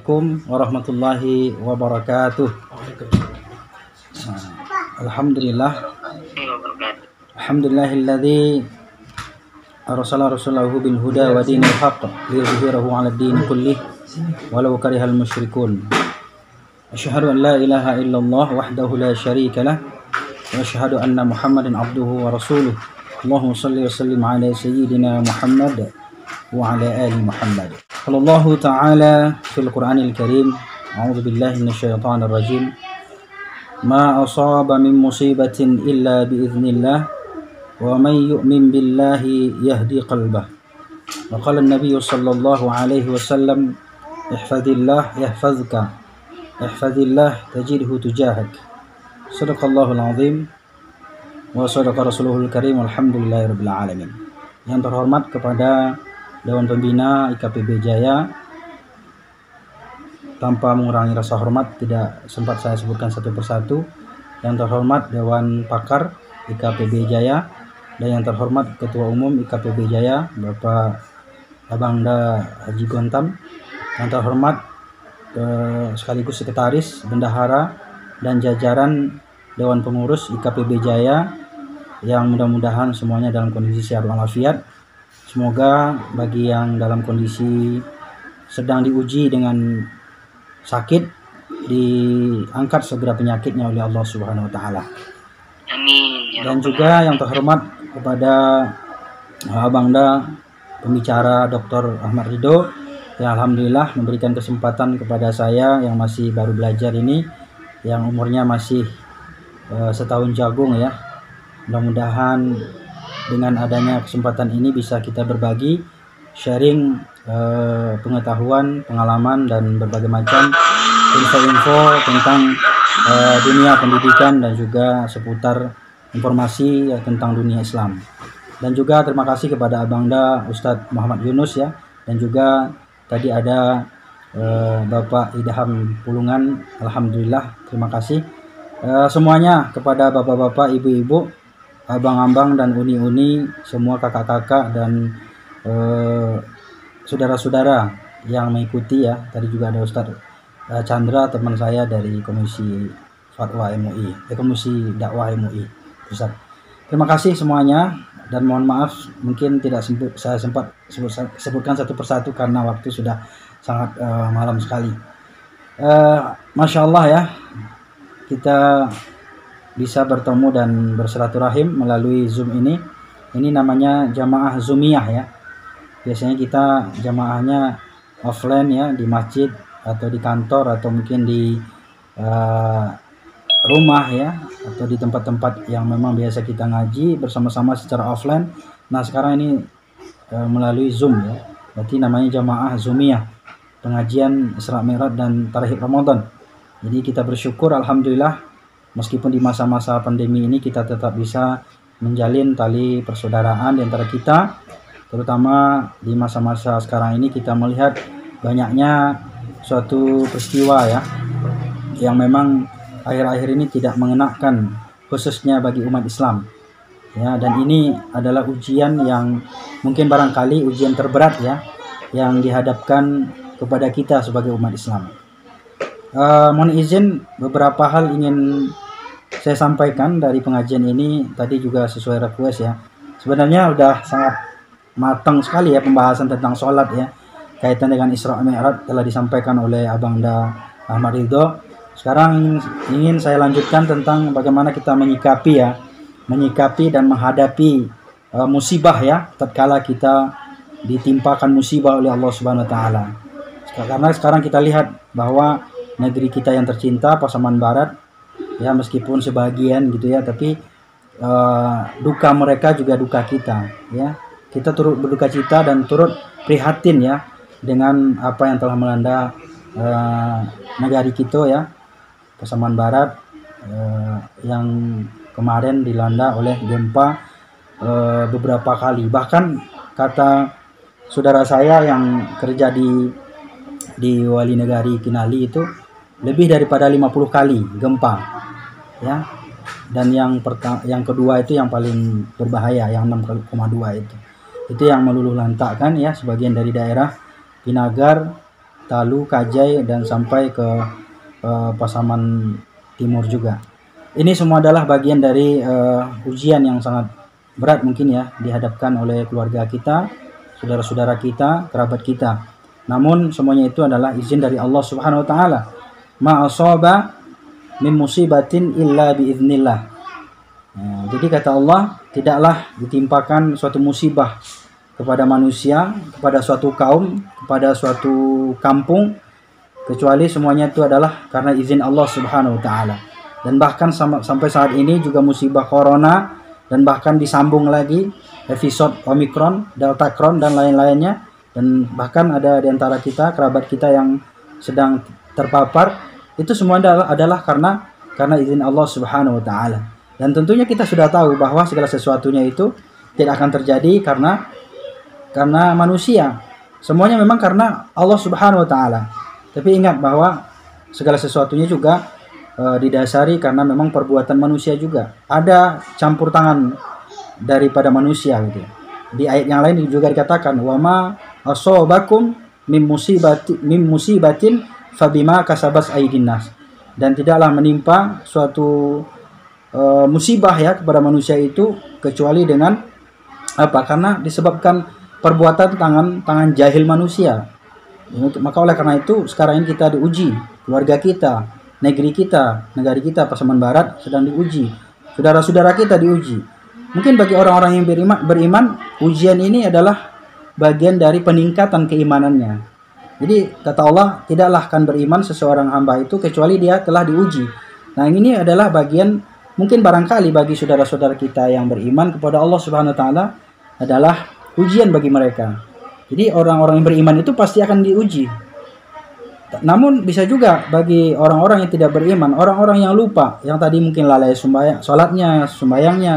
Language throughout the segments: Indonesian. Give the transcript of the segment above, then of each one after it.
Assalamualaikum warahmatullahi wabarakatuh. Alhamdulillahilladzi arsala rasulahu bil huda wa dinil haqq liyudhhirahu 'alad din kullih walau karihal musyrikun. Asyhadu an la ilaha illallah wahdahu la syarika lah wa asyhadu anna Muhammadan abduhu wa rasuluh. Allahumma shalli wa sallim ala sayyidina Muhammad wa ala ali Muhammad. Qala Allah ta'ala fil Qur'anil Karim, a'udzu billahi minasyaitonir rajim. Ma asaba min musibatin illa bi idznillah wa may yu'min billahi yahdi qalbah. Wa qala an-nabiy sallallahu alaihi wasallam, ihfazillah yahfazka, ihfazillah tajidhu tujahak. Shadaqallahul azim wa shadaqa rasuluhul karim. Alhamdulillahirabbil alamin. Yang terhormat kepada Dewan Pembina IKPB Jaya, tanpa mengurangi rasa hormat tidak sempat saya sebutkan satu persatu. Yang terhormat Dewan Pakar IKPB Jaya, dan yang terhormat Ketua Umum IKPB Jaya Bapak Abangda Haji Gontam, yang terhormat sekaligus Sekretaris, Bendahara, dan jajaran Dewan Pengurus IKPB Jaya, yang mudah-mudahan semuanya dalam kondisi sehat walafiat. Semoga bagi yang dalam kondisi sedang diuji dengan sakit, diangkat segera penyakitnya oleh Allah Subhanahu wa taala. Amin. Dan juga yang terhormat kepada Abangda pembicara Dr. Ahmad Ridho, yang alhamdulillah memberikan kesempatan kepada saya yang masih baru belajar ini, yang umurnya masih setahun jagung ya. Mudah-mudahan dengan adanya kesempatan ini bisa kita berbagi, sharing pengetahuan, pengalaman, dan berbagai macam info-info tentang dunia pendidikan dan juga seputar informasi tentang dunia Islam. Dan juga terima kasih kepada Abangda Ustadz Muhammad Yunus ya, dan juga tadi ada Bapak Idham Pulungan. Alhamdulillah, terima kasih semuanya, kepada bapak-bapak, ibu-ibu, abang-abang, dan uni-uni, semua kakak-kakak dan saudara-saudara yang mengikuti ya. Tadi juga ada Ustadz Chandra, teman saya dari Komisi Fatwa MUI, Komisi Dakwah MUI Pusat. Terima kasih semuanya, dan mohon maaf mungkin tidak saya sempat sebutkan satu persatu karena waktu sudah sangat malam sekali. Masya Allah ya, kita bisa bertemu dan bersilaturahim melalui Zoom ini. Ini namanya jamaah Zoomiyah ya. Biasanya kita jamaahnya offline ya, di masjid atau di kantor atau mungkin di rumah ya, atau di tempat-tempat yang memang biasa kita ngaji bersama-sama secara offline. Nah sekarang ini melalui Zoom ya, berarti namanya jamaah Zoomiyah, pengajian Isra Mi'raj dan Tarhib Ramadan. Jadi kita bersyukur alhamdulillah, meskipun di masa-masa pandemi ini kita tetap bisa menjalin tali persaudaraan di antara kita, terutama di masa-masa sekarang ini kita melihat banyaknya suatu peristiwa ya, yang memang akhir-akhir ini tidak mengenakan khususnya bagi umat Islam ya, dan ini adalah ujian yang mungkin barangkali ujian terberat ya, yang dihadapkan kepada kita sebagai umat Islam. Mohon izin beberapa hal ingin saya sampaikan dari pengajian ini. Tadi juga sesuai request ya, sebenarnya udah sangat matang sekali ya pembahasan tentang sholat ya, kaitan dengan Isra Mi'raj telah disampaikan oleh Abangda Ahmad Ridho. Sekarang ingin saya lanjutkan tentang bagaimana kita menyikapi dan menghadapi musibah ya, tatkala kita ditimpakan musibah oleh Allah Subhanahu wa taala. Karena sekarang kita lihat bahwa negeri kita yang tercinta, Pasaman Barat ya, meskipun sebagian gitu ya, tapi duka mereka juga duka kita ya. Kita turut berduka cita dan turut prihatin ya dengan apa yang telah melanda negari kita ya, Pasaman Barat, yang kemarin dilanda oleh gempa beberapa kali. Bahkan kata saudara saya yang kerja di Wali Negari Kinali itu, lebih daripada 50 kali gempa ya. Dan yang kedua itu yang paling berbahaya, yang 6,2 itu yang meluluh lantakkan ya sebagian dari daerah Pinagar, Talu, Kajai, dan sampai ke Pasaman Timur juga. Ini semua adalah bagian dari ujian yang sangat berat mungkin ya dihadapkan oleh keluarga kita, saudara-saudara kita, kerabat kita. Namun semuanya itu adalah izin dari Allah Subhanahu wa taala. Ma asaba min musibatin illa biiznillah. Jadi kata Allah, tidaklah ditimpakan suatu musibah kepada manusia, kepada suatu kaum, kepada suatu kampung, kecuali semuanya itu adalah karena izin Allah Subhanahu wa taala. Dan bahkan sampai saat ini juga musibah corona, dan bahkan disambung lagi episode Omicron, Deltacron, dan lain-lainnya. Dan bahkan ada di antara kita, kerabat kita yang sedang terpapar, itu semua adalah karena izin Allah Subhanahu wa taala. Dan tentunya kita sudah tahu bahwa segala sesuatunya itu tidak akan terjadi karena manusia. Semuanya memang karena Allah Subhanahu wa taala. Tapi ingat bahwa segala sesuatunya juga didasari karena memang perbuatan manusia juga. Ada campur tangan daripada manusia gitu. Di ayat yang lain juga dikatakan wa ma asobakum min musibatin fabima kasabat aydin nas. Dan tidaklah menimpa suatu musibah ya kepada manusia itu kecuali dengan apa? Karena disebabkan perbuatan tangan jahil manusia. Maka oleh karena itu sekarang ini kita diuji, keluarga kita, negeri kita Pasaman Barat sedang diuji, saudara-saudara kita diuji. Mungkin bagi orang-orang yang beriman, ujian ini adalah bagian dari peningkatan keimanannya. Jadi kata Allah, tidaklah akan beriman seseorang hamba itu kecuali dia telah diuji. Nah ini adalah bagian, mungkin barangkali bagi saudara-saudara kita yang beriman kepada Allah Subhanahu wa taala adalah ujian bagi mereka. Jadi orang-orang yang beriman itu pasti akan diuji. Namun bisa juga bagi orang-orang yang tidak beriman, orang-orang yang lupa, yang tadi mungkin lalai sholatnya, sembayangnya,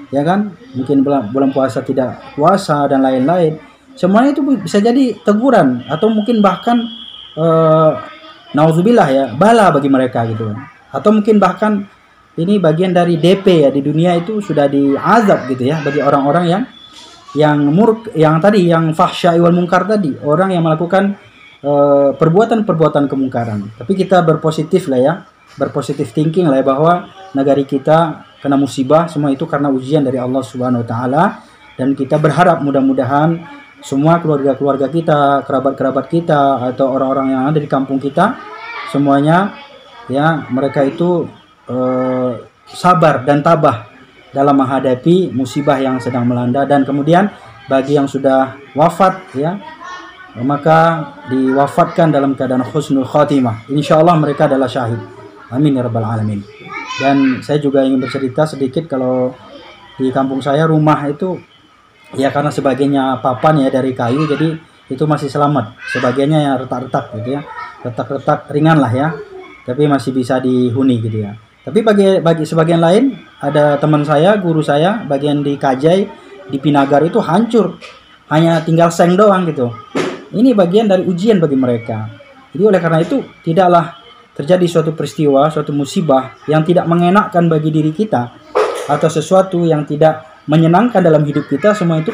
ya kan? Mungkin bulan puasa tidak puasa dan lain-lain. Semuanya itu bisa jadi teguran atau mungkin bahkan nauzubillah ya, bala bagi mereka gitu. Atau mungkin bahkan ini bagian dari DP ya, di dunia itu sudah diazab gitu ya bagi orang-orang yang fahsya wal munkar tadi, orang yang melakukan perbuatan-perbuatan kemungkaran. Tapi kita berpositif lah ya, berpositif thinking lah ya, bahwa negari kita kena musibah semua itu karena ujian dari Allah Subhanahu wa taala, dan kita berharap mudah-mudahan semua keluarga-keluarga kita, kerabat-kerabat kita atau orang-orang yang ada di kampung kita semuanya ya mereka itu sabar dan tabah dalam menghadapi musibah yang sedang melanda. Dan kemudian bagi yang sudah wafat ya, maka diwafatkan dalam keadaan husnul khatimah. Insyaallah mereka adalah syahid. Amin ya rabbal alamin. Dan saya juga ingin bercerita sedikit, kalau di kampung saya rumah itu ya karena sebagiannya papan ya dari kayu, jadi itu masih selamat. Sebagiannya yang retak-retak gitu ya, retak-retak ringan lah ya, tapi masih bisa dihuni gitu ya. Tapi bagi sebagian lain, ada teman saya, guru saya, bagian di Kajai, di Pinagar itu hancur, hanya tinggal seng doang gitu. Ini bagian dari ujian bagi mereka. Jadi oleh karena itu tidaklah terjadi suatu peristiwa, suatu musibah yang tidak mengenakkan bagi diri kita, atau sesuatu yang tidak menyenangkan dalam hidup kita, semua itu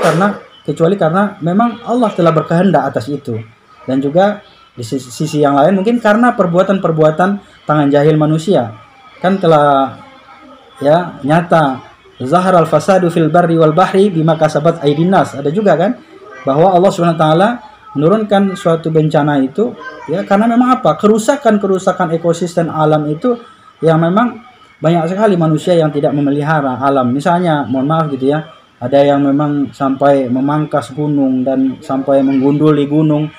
kecuali karena memang Allah telah berkehendak atas itu. Dan juga di sisi yang lain mungkin karena perbuatan-perbuatan tangan jahil manusia. Kan telah ya nyata zaharal fasadu fil barri wal bahri bima kasabat aydin nas. Ada juga kan bahwa Allah Subhanahu wa taala menurunkan suatu bencana itu ya karena memang apa? Kerusakan ekosistem alam itu yang memang banyak sekali manusia yang tidak memelihara alam. Misalnya, mohon maaf gitu ya, ada yang memang sampai memangkas gunung dan sampai menggunduli gunung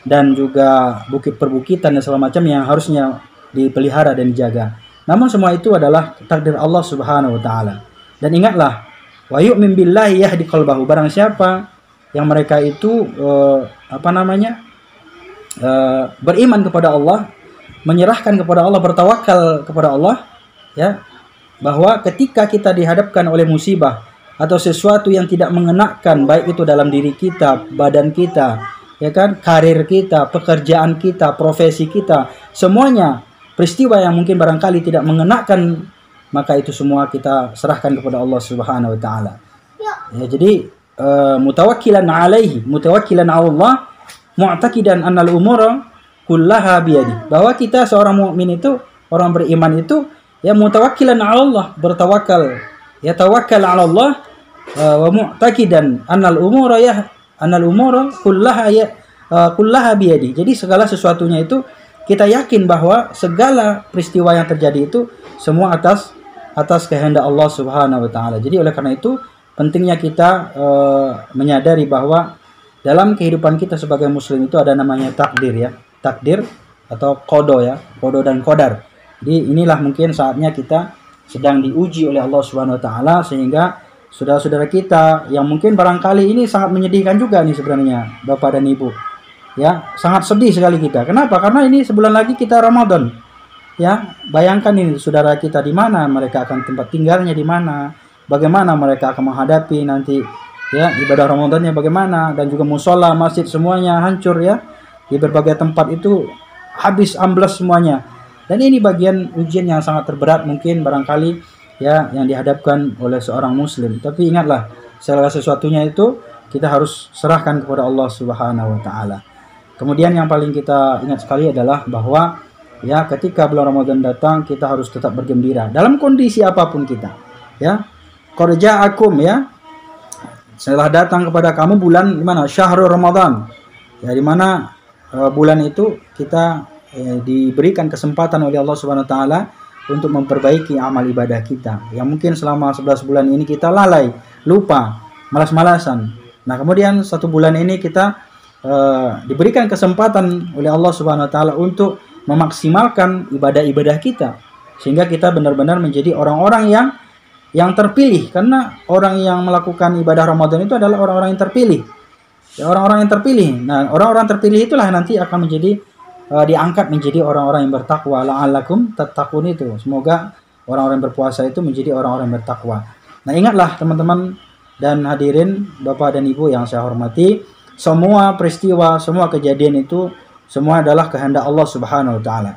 dan juga bukit perbukitan dan segala macam yang harusnya dipelihara dan dijaga. Namun semua itu adalah takdir Allah Subhanahu wa taala. Dan ingatlah, wa yu'min billahi yahdi qalbahu. Barang siapa yang mereka itu beriman kepada Allah, menyerahkan kepada Allah, bertawakal kepada Allah, ya, bahwa ketika kita dihadapkan oleh musibah atau sesuatu yang tidak mengenakan, baik itu dalam diri kita, badan kita, ya kan, karir kita, pekerjaan kita, profesi kita, semuanya peristiwa yang mungkin barangkali tidak mengenakan, maka itu semua kita serahkan kepada Allah Subhanahu wa taala. Ya, jadi mutawakkilan alaihi, mutawakkilan ala Allah, mu'taqidan annal umura kullaha biyadi. Bahwa kita seorang mukmin itu, orang beriman itu ya mutawakkilan 'ala Allah, bertawakal. Ya tawakkal 'ala Allah wa mu'taqidan annal umura kullaha biyadi. Jadi segala sesuatunya itu kita yakin bahwa segala peristiwa yang terjadi itu semua atas kehendak Allah Subhanahu wa taala. Jadi oleh karena itu pentingnya kita menyadari bahwa dalam kehidupan kita sebagai muslim itu ada namanya takdir ya. Takdir atau qada ya, qada dan qadar. Jadi inilah mungkin saatnya kita sedang diuji oleh Allah Subhanahu wa taala, sehingga saudara-saudara kita yang mungkin barangkali ini sangat menyedihkan juga nih sebenarnya Bapak dan Ibu. Ya, sangat sedih sekali kita. Kenapa? Karena ini sebulan lagi kita Ramadan. Ya, bayangkan ini saudara kita di mana, mereka akan tempat tinggalnya di mana, bagaimana mereka akan menghadapi nanti ya ibadah Ramadannya bagaimana, dan juga musola, masjid semuanya hancur ya. Di berbagai tempat itu habis ambles semuanya. Dan ini bagian ujian yang sangat terberat mungkin barangkali ya yang dihadapkan oleh seorang muslim. Tapi ingatlah, segala sesuatunya itu kita harus serahkan kepada Allah Subhanahu wa taala. Kemudian yang paling kita ingat sekali adalah bahwa ya ketika bulan Ramadan datang kita harus tetap bergembira dalam kondisi apapun kita. Ya. Qad ja'akum ya. Setelah datang kepada kamu bulan di mana? Syahrul Ramadan. Ya, di mana bulan itu kita diberikan kesempatan oleh Allah Subhanahu wa taala untuk memperbaiki amal ibadah kita. Yang mungkin selama 11 bulan ini kita lalai, lupa, malas-malasan. Nah, kemudian 1 bulan ini kita diberikan kesempatan oleh Allah Subhanahu wa taala untuk memaksimalkan ibadah-ibadah kita, sehingga kita benar-benar menjadi orang-orang yang terpilih, karena orang yang melakukan ibadah Ramadan itu adalah orang-orang yang terpilih. Ya, orang-orang yang terpilih. Nah, orang-orang terpilih itulah nanti akan menjadi diangkat menjadi orang-orang yang bertakwa. La'allakum tattaqun itu. Semoga orang-orang yang berpuasa itu menjadi orang-orang yang bertakwa. Nah, ingatlah teman-teman dan hadirin Bapak dan Ibu yang saya hormati, semua peristiwa, semua kejadian itu semua adalah kehendak Allah Subhanahu wa taala.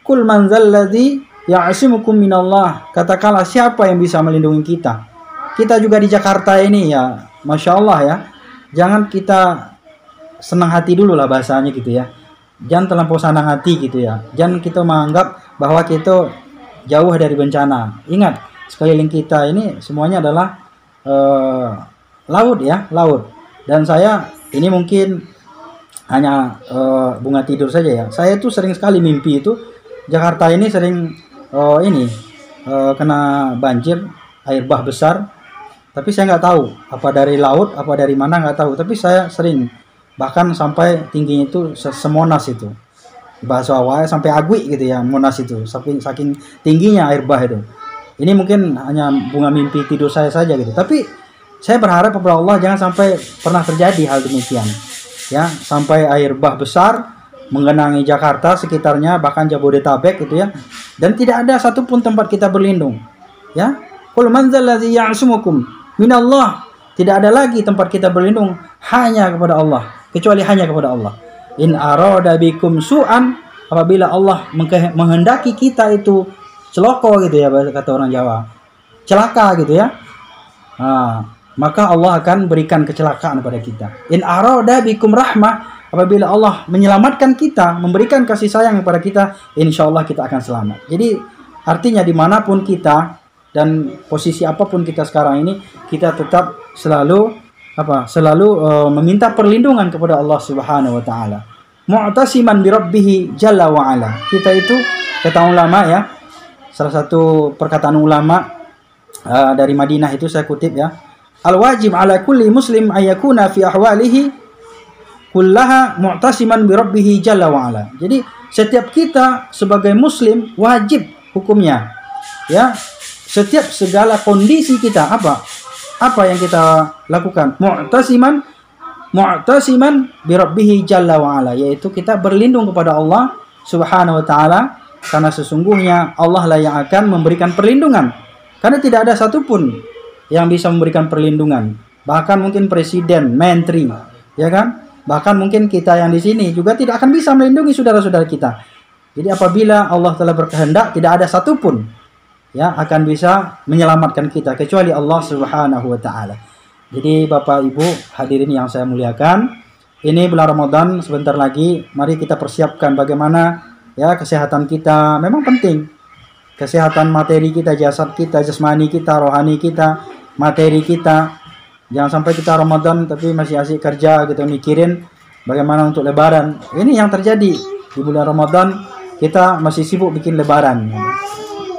Qul man dzalladzi ya'simukum minallah. Katakanlah siapa yang bisa melindungi kita. Kita juga di Jakarta ini ya, Masya Allah ya. Jangan kita senang hati dulu lah bahasanya gitu ya. Jangan terlampau senang hati gitu ya. Jangan kita menganggap bahwa kita jauh dari bencana. Ingat, sekeliling kita ini semuanya adalah laut ya, laut. Dan saya ini mungkin hanya bunga tidur saja ya. Saya itu sering sekali mimpi itu Jakarta ini sering kena banjir, air bah besar. Tapi saya nggak tahu apa dari laut, apa dari mana nggak tahu. Tapi saya sering, bahkan sampai tingginya itu semonas itu. Bahasa awalnya sampai Agui gitu ya, Monas itu. Saking tingginya air bah itu. Ini mungkin hanya bunga mimpi tidur saya saja gitu. Tapi saya berharap kepada Allah jangan sampai pernah terjadi hal demikian. Ya, sampai air bah besar menggenangi Jakarta sekitarnya, bahkan Jabodetabek gitu ya. Dan tidak ada satupun tempat kita berlindung. Ya. Qul man dzalladzi ya'sumukum minallah. Tidak ada lagi tempat kita berlindung hanya kepada Allah, kecuali hanya kepada Allah. In arada bikum su'an, apabila Allah menghendaki kita itu celoko gitu ya, kata orang Jawa. Celaka gitu ya. Nah, maka Allah akan berikan kecelakaan pada kita. In arada bikum rahmah, apabila Allah menyelamatkan kita, memberikan kasih sayang kepada kita, insya Allah kita akan selamat. Jadi artinya dimanapun kita dan posisi apapun kita sekarang ini, kita tetap selalu meminta perlindungan kepada Allah Subhanahu wa taala. Mu'tasiman bi rabbih jalla wa ala. Kita itu kata ulama ya, salah satu perkataan ulama dari Madinah itu saya kutip ya. Al-wajib ala kulli muslim ayakuna fi ahwalihi kullaha mu'tasiman bi rabbih jalla wa ala. Jadi setiap kita sebagai muslim wajib hukumnya ya, setiap segala kondisi kita apa yang kita lakukan, mu'tasiman bi rabbih jalla wa ala, yaitu kita berlindung kepada Allah Subhanahu wa taala, karena sesungguhnya Allah lah yang akan memberikan perlindungan. Karena tidak ada satupun yang bisa memberikan perlindungan. Bahkan mungkin presiden, menteri, ya kan? Bahkan mungkin kita yang di sini juga tidak akan bisa melindungi saudara-saudara kita. Jadi apabila Allah telah berkehendak, tidak ada satupun ya akan bisa menyelamatkan kita kecuali Allah Subhanahu wa taala. Jadi Bapak Ibu hadirin yang saya muliakan, ini bulan Ramadan sebentar lagi, mari kita persiapkan bagaimana ya kesehatan kita. Memang penting. Kesehatan materi kita, jasad kita, jasmani kita, rohani kita, materi kita. Jangan sampai kita Ramadan tapi masih asik kerja gitu, mikirin bagaimana untuk lebaran. Ini yang terjadi di bulan Ramadan, kita masih sibuk bikin lebaran.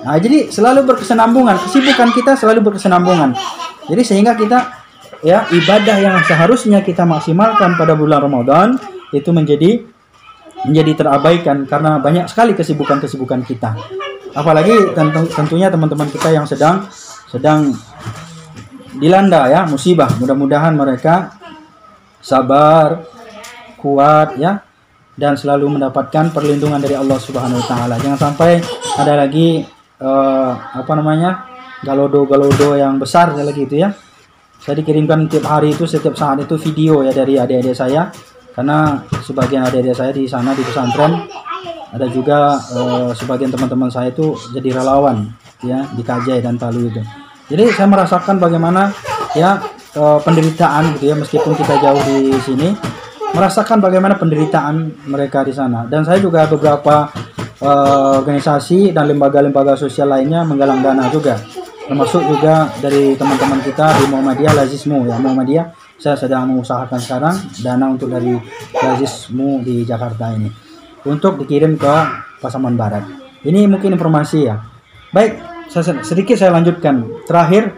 Nah, jadi selalu berkesinambungan, kesibukan kita selalu berkesinambungan. Jadi sehingga kita ya ibadah yang seharusnya kita maksimalkan pada bulan Ramadan itu menjadi terabaikan karena banyak sekali kesibukan-kesibukan kita. Apalagi tentunya teman-teman kita yang sedang dilanda ya musibah. Mudah-mudahan mereka sabar, kuat ya, dan selalu mendapatkan perlindungan dari Allah Subhanahu wa taala. Jangan sampai ada lagi galodo yang besar lagi itu ya. Saya dikirimkan tiap hari itu, setiap saat itu video ya dari adik-adik saya, karena sebagian adik-adik saya di sana di pesantren, ada juga sebagian teman-teman saya itu jadi relawan ya di Kajai dan Palu itu. Jadi saya merasakan bagaimana ya penderitaan gitu ya, meskipun kita jauh di sini, merasakan bagaimana penderitaan mereka di sana. Dan saya juga beberapa organisasi dan lembaga-lembaga sosial lainnya menggalang dana juga, termasuk juga dari teman-teman kita di Muhammadiyah Lazismu ya. Muhammadiyah saya sedang mengusahakan sekarang dana untuk dari Lazismu di Jakarta ini untuk dikirim ke Pasaman Barat. Ini mungkin informasi ya. Baik, sedikit saya lanjutkan. Terakhir,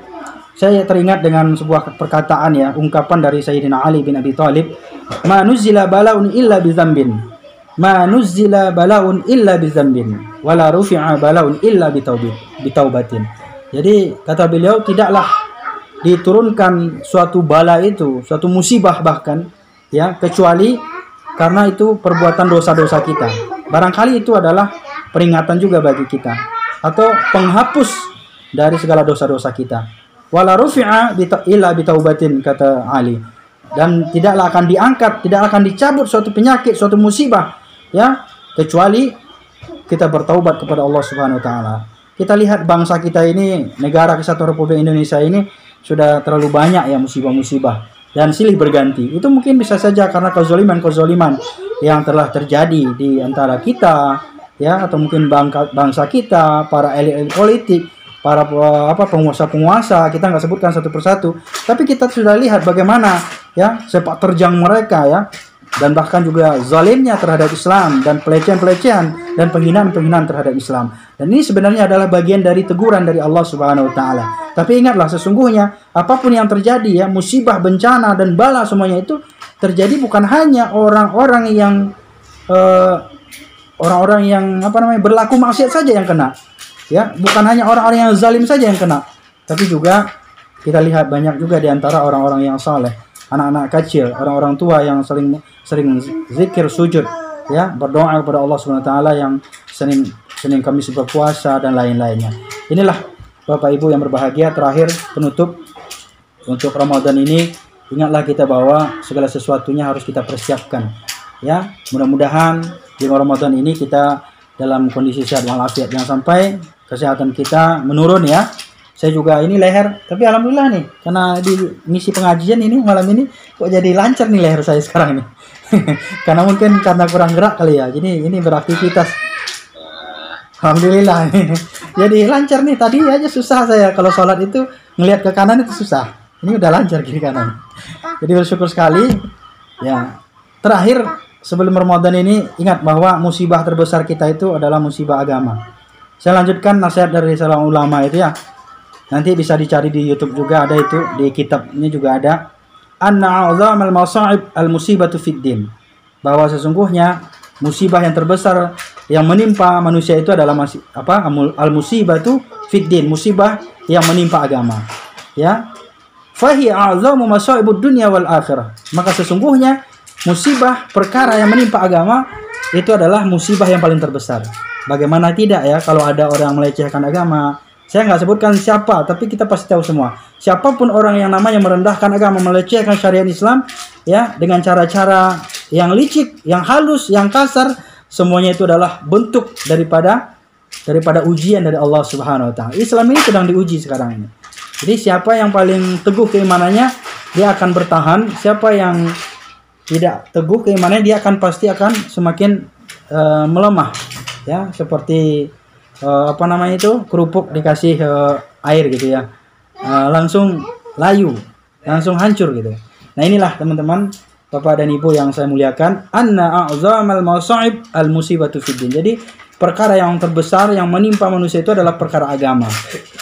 saya teringat dengan sebuah perkataan ya, ungkapan dari Sayyidina Ali bin Abi Thalib, "Ma nuzzila bala'un illa bizambin. Ma nuzzila bala'un illa bizambin. Wala rufi'a bala'un illa bitaubatin." Jadi kata beliau, tidaklah diturunkan suatu bala itu, suatu musibah bahkan ya, kecuali karena itu perbuatan dosa-dosa kita. Barangkali itu adalah peringatan juga bagi kita, atau penghapus dari segala dosa-dosa kita. Wala rufi'a illa bitaubatin, kata Ali. Dan tidaklah akan diangkat, tidak akan dicabut suatu penyakit, suatu musibah ya, kecuali kita bertaubat kepada Allah Subhanahu wa taala. Kita lihat bangsa kita ini, negara Kesatuan Republik Indonesia ini sudah terlalu banyak ya musibah-musibah dan silih berganti. Itu mungkin bisa saja karena kezoliman yang telah terjadi di antara kita ya, atau mungkin bangsa kita, para elit politik, para penguasa-penguasa, kita nggak sebutkan satu persatu, tapi kita sudah lihat bagaimana ya sepak terjang mereka ya, dan bahkan juga zalimnya terhadap Islam dan pelecehan-pelecehan dan penghinaan-penghinaan terhadap Islam. Dan ini sebenarnya adalah bagian dari teguran dari Allah Subhanahu wa taala. Tapi ingatlah, sesungguhnya apapun yang terjadi ya, musibah, bencana dan bala semuanya itu terjadi bukan hanya orang-orang yang berlaku maksiat saja yang kena. Ya, bukan hanya orang-orang yang zalim saja yang kena, tapi juga kita lihat banyak juga di antara orang-orang yang saleh, anak-anak kecil, orang-orang tua yang sering zikir, sujud, ya, berdoa kepada Allah Subhanahu wa taala, yang Senin Kamis berpuasa dan lain-lainnya. Inilah Bapak Ibu yang berbahagia, terakhir penutup untuk Ramadan ini, ingatlah kita bahwa segala sesuatunya harus kita persiapkan. Ya, mudah-mudahan di Ramadan ini kita dalam kondisi sehat walafiat, jangan sampai kesehatan kita menurun ya. Saya juga ini leher, tapi alhamdulillah nih, karena di misi pengajian ini malam ini kok jadi lancar nih leher saya sekarang nih. Karena mungkin karena kurang gerak kali ya. Jadi ini beraktivitas. Alhamdulillah. Jadi lancar nih, tadi aja susah saya kalau sholat itu ngelihat ke kanan itu susah. Ini udah lancar kiri kanan. Jadi bersyukur sekali. Ya. Terakhir sebelum Ramadan ini, ingat bahwa musibah terbesar kita itu adalah musibah agama. Saya lanjutkan nasihat dari seorang ulama itu ya. Nanti bisa dicari di YouTube juga ada itu, di kitabnya juga ada. Anna a'zamal masa'ib al-musibatu fid din. Bahwa sesungguhnya musibah yang terbesar yang menimpa manusia itu adalah al-musibatu fid din, musibah yang menimpa agama. Ya. Fahi a'zamu masa'ibud dunya wal akhirah. Maka sesungguhnya musibah perkara yang menimpa agama itu adalah musibah yang paling terbesar. Bagaimana tidak ya kalau ada orang melecehkan agama. Saya nggak sebutkan siapa, tapi kita pasti tahu semua. Siapapun orang yang namanya merendahkan agama, melecehkan syariat Islam, ya, dengan cara-cara yang licik, yang halus, yang kasar, semuanya itu adalah bentuk daripada ujian dari Allah Subhanahu wa taala. Islam ini sedang diuji sekarang ini. Jadi siapa yang paling teguh keimanannya, dia akan bertahan. Siapa yang tidak teguh keimanannya, dia akan pasti akan semakin melemah ya, seperti apa namanya itu, kerupuk dikasih air gitu ya, langsung layu, langsung hancur gitu. Nah inilah teman-teman, Bapak dan Ibu yang saya muliakan, anna a'zamal masaib al musibatu fiddin. Jadi perkara yang terbesar yang menimpa manusia itu adalah perkara agama.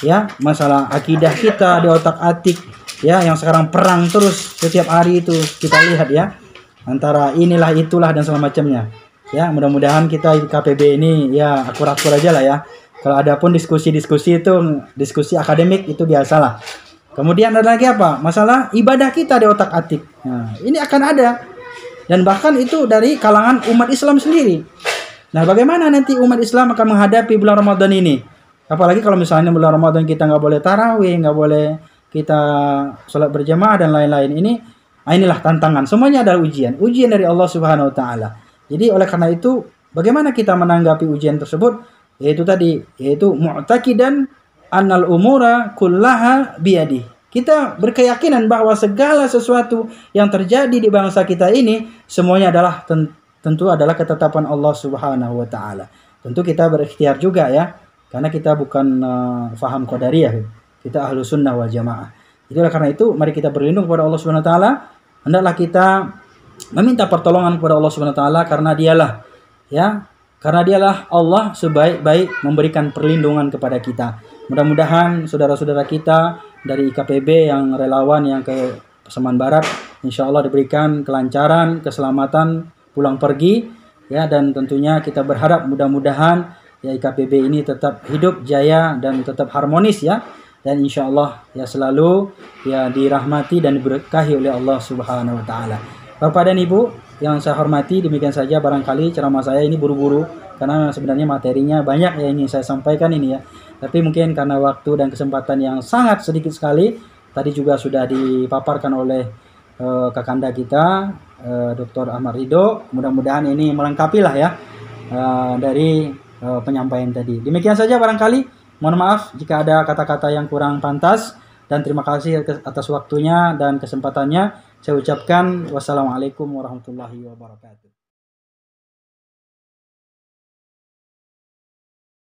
Ya, masalah akidah kita di otak-atik ya, yang sekarang perang terus setiap hari itu kita lihat ya, antara inilah itulah dan segala macamnya. Ya, mudah-mudahan kita KPB ini ya akur-akur aja lah ya. Kalau ada pun diskusi-diskusi itu, diskusi akademik itu biasalah. Kemudian ada lagi apa? Masalah ibadah kita di otak-atik. Nah, ini akan ada. Dan bahkan itu dari kalangan umat Islam sendiri. Nah, bagaimana nanti umat Islam akan menghadapi bulan Ramadan ini? Apalagi kalau misalnya bulan Ramadan kita nggak boleh tarawih, nggak boleh kita sholat berjamaah dan lain-lain. Inilah tantangan. Semuanya adalah ujian. Ujian dari Allah Subhanahu Wa Taala. Jadi oleh karena itu, bagaimana kita menanggapi ujian tersebut? Yaitu mu'taqidan annal umura kullaha biyadi. Kita berkeyakinan bahwa segala sesuatu yang terjadi di bangsa kita ini semuanya adalah tentu adalah ketetapan Allah Subhanahu Wa Taala. Tentu kita berikhtiar juga ya, karena kita bukan faham qadariyah, kita ahlu sunnah wal jamaah. Jadi oleh karena itu, mari kita berlindung kepada Allah Subhanahu Wa Taala. Hendaklah kita meminta pertolongan kepada Allah Subhanahu Wa Taala, karena dialah Allah sebaik-baik memberikan perlindungan kepada kita. Mudah-mudahan saudara-saudara kita dari IKPB yang relawan yang ke Pasaman Barat, insya Allah diberikan kelancaran, keselamatan pulang pergi ya, dan tentunya kita berharap mudah-mudahan ya IKPB ini tetap hidup jaya dan tetap harmonis ya, dan insya Allah ya selalu ya dirahmati dan diberkahi oleh Allah Subhanahu Wa Taala. Bapak dan Ibu yang saya hormati, demikian saja barangkali ceramah saya ini buru-buru karena sebenarnya materinya banyak yang ingin saya sampaikan ini ya, tapi mungkin karena waktu dan kesempatan yang sangat sedikit sekali, tadi juga sudah dipaparkan oleh kakanda kita Dr. Ahmad Ridho. Mudah-mudahan ini melengkapi lah ya dari penyampaian tadi. Demikian saja barangkali. Mohon maaf jika ada kata-kata yang kurang pantas, dan terima kasih atas waktunya dan kesempatannya. Saya ucapkan wassalamualaikum warahmatullahi wabarakatuh.